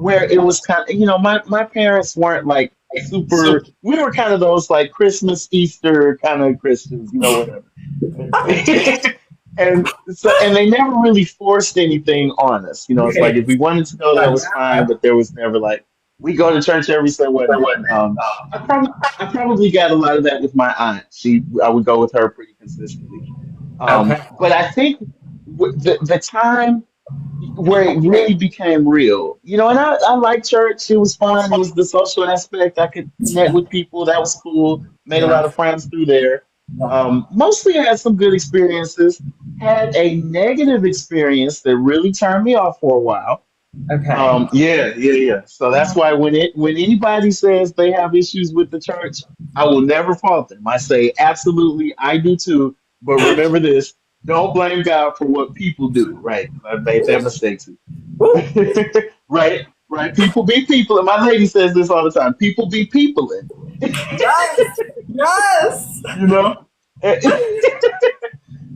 where it was kind of, my parents weren't like super, we were kind of those like Christmas, Easter kind of Christians, whatever. And they never really forced anything on us. It's like if we wanted to go, that was fine, but there was never like we go to church every Sunday. I probably got a lot of that with my aunt. I would go with her pretty consistently. Okay. But I think the time where it really became real, and I liked church. It was fun. It was the social aspect. I could connect with people. That was cool. Made a lot Yeah. of friends through there. Yeah. Mostly I had some good experiences. Had a negative experience that really turned me off for a while. Okay. Yeah, yeah, yeah. So that's why when anybody says they have issues with the church, I will never fault them. I say absolutely, I do too. But remember this: don't blame God for what people do. Right? I made that mistake too. Woo. Right? Right? People be people, and my lady says this all the time. People be people, Yes. Yes. you know.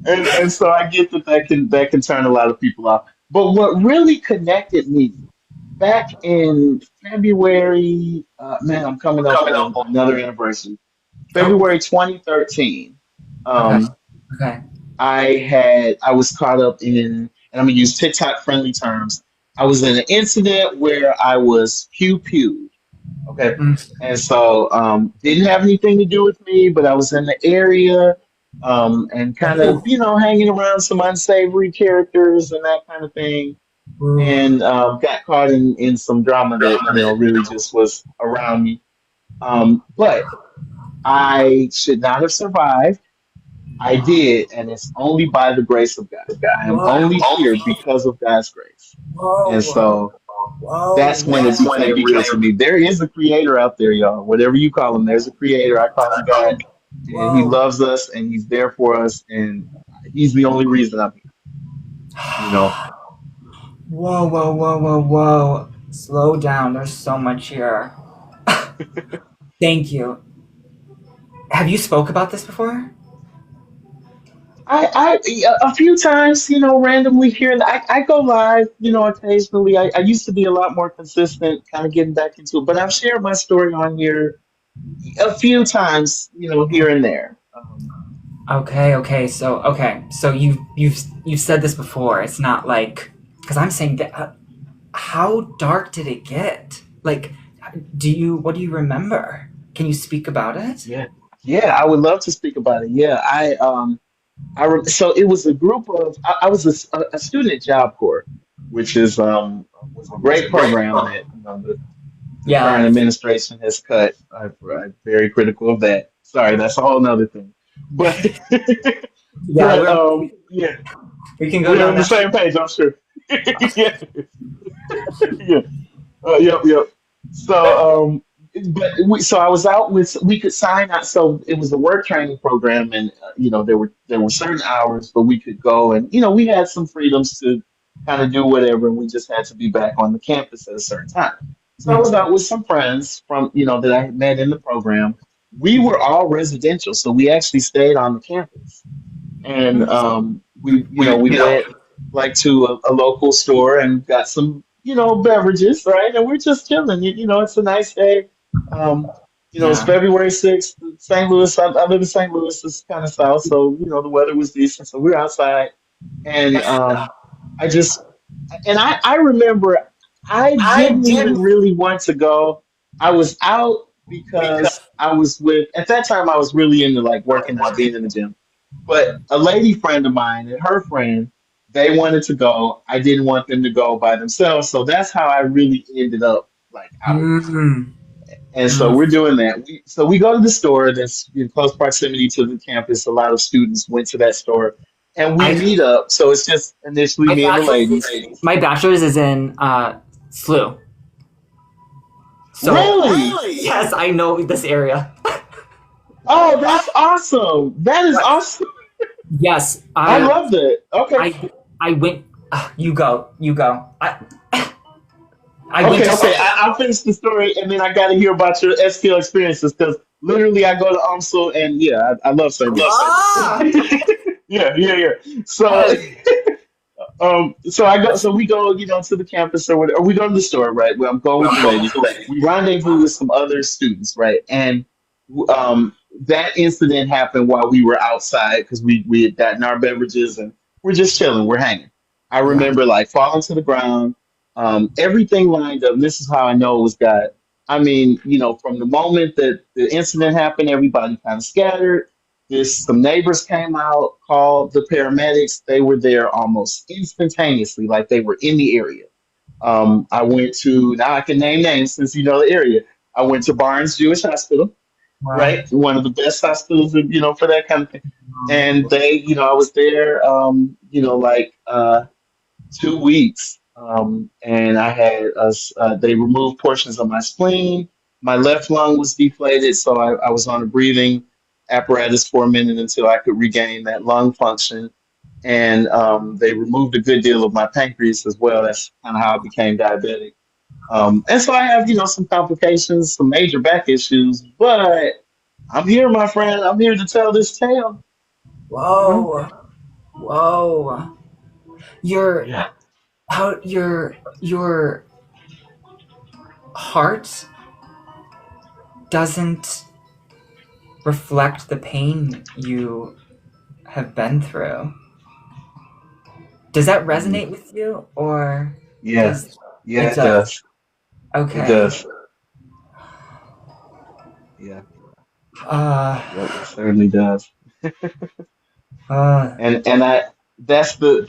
And so I get that can turn a lot of people off. But what really connected me back in February, man, I'm coming up on another anniversary. Oh. February 2013. Okay. Um, Okay. I was caught up in, and I'm gonna use TikTok friendly terms. I was in an incident where I was pew pewed. Okay, Mm. and so didn't have anything to do with me, but I was in the area and kind of Ooh. hanging around some unsavory characters and that kind of thing, Ooh. and got caught in some drama that really just was around me. But I should not have survived. I did, and it's only by the grace of God. I am only here because of God's grace. Whoa. And so Whoa. that's when it became real to me. There is a creator out there, y'all. Whatever you call him, there's a creator. I call him God, and he Whoa. loves us, and he's there for us, and he's the only reason I'm here. You know, Whoa, whoa, whoa, whoa, whoa. Slow down. There's so much here. Thank you. Have you spoke about this before? a few times, randomly here, and I go live, occasionally. I used to be a lot more consistent, kind of getting back into it, but I've shared my story on here a few times, here and there. Okay, okay. So you've said this before. It's not like because I'm saying that. How dark did it get? Like, what do you remember? Can you speak about it? Yeah, yeah, I would love to speak about it. Yeah, so it was a group of I was a student at Job Corps, which was a great program that the current Yeah, administration has cut. I'm very critical of that. Sorry, that's a whole nother thing. But yeah. yeah, We can go we're down on the that. same page, I'm sure. Yeah, yeah. Yep, yep. So, so I was out with, we could sign out. So it was a work training program, and there were certain hours, but we could go, and we had some freedoms to kind of do whatever, and we just had to be back on the campus at a certain time. So I was out with some friends from that I had met in the program. We were all residential, so we actually stayed on the campus, and we went like to a local store and got some beverages, right? And we're just chilling. It's a nice day. Um, it's Yeah. February 6th, St. Louis. I live in St. Louis. It's kind of south, so the weather was decent. So we're outside, and I just I remember I didn't even really want to go. I was out because I was with at that time I was really into like working out, being in the gym. But a lady friend of mine and her friend, they wanted to go. I didn't want them to go by themselves, so that's how I really ended up like out. Mm, And so mm. we're doing that. So we go to the store that's in close proximity to the campus. A lot of students went to that store, and we I meet up. So it's just initially my me and the bachelor's ladies. my bachelor's is in SLU. So Really? yes, I know this area. Oh, that's awesome. That is awesome. Yes, I love that. Okay. I went. You go. You go. I went Okay, to. okay. I'll finish the story, and then I got to hear about your STL experiences because literally I go to UMSL, and yeah, I love St. Louis. Ah. Yeah, yeah, yeah. So, Yes. So I go, so we go, to the campus or whatever, or we go to the store, right? Where I'm going with the lady. We rendezvous with some other students, right? And that incident happened while we were outside because we had gotten our beverages and we're just chilling, we're hanging. I Yeah. remember like falling to the ground, everything lined up. And this is how I know it was God. I mean, from the moment that the incident happened, everybody kind of scattered. Some neighbors came out, called the paramedics. They were there almost instantaneously, like they were in the area. I went to, now I can name names since you know the area. I went to Barnes Jewish Hospital, Wow. right? One of the best hospitals, for that kind of thing. Um, And I was there, like 2 weeks. And I had they removed portions of my spleen. My left lung was deflated, so I was on a breathing apparatus for a minute until I could regain that lung function. And they removed a good deal of my pancreas as well. That's kind of how I became diabetic. And so I have, some complications, some major back issues, but I'm here, my friend. I'm here to tell this tale. You know? whoa. Whoa. Your Yeah. how your heart doesn't reflect the pain you have been through. Does that Mm. resonate with you, or Yeah. does Yeah, it it does? does. It Okay. does. Yeah. Uh, Yep, it certainly does. uh, And I that's the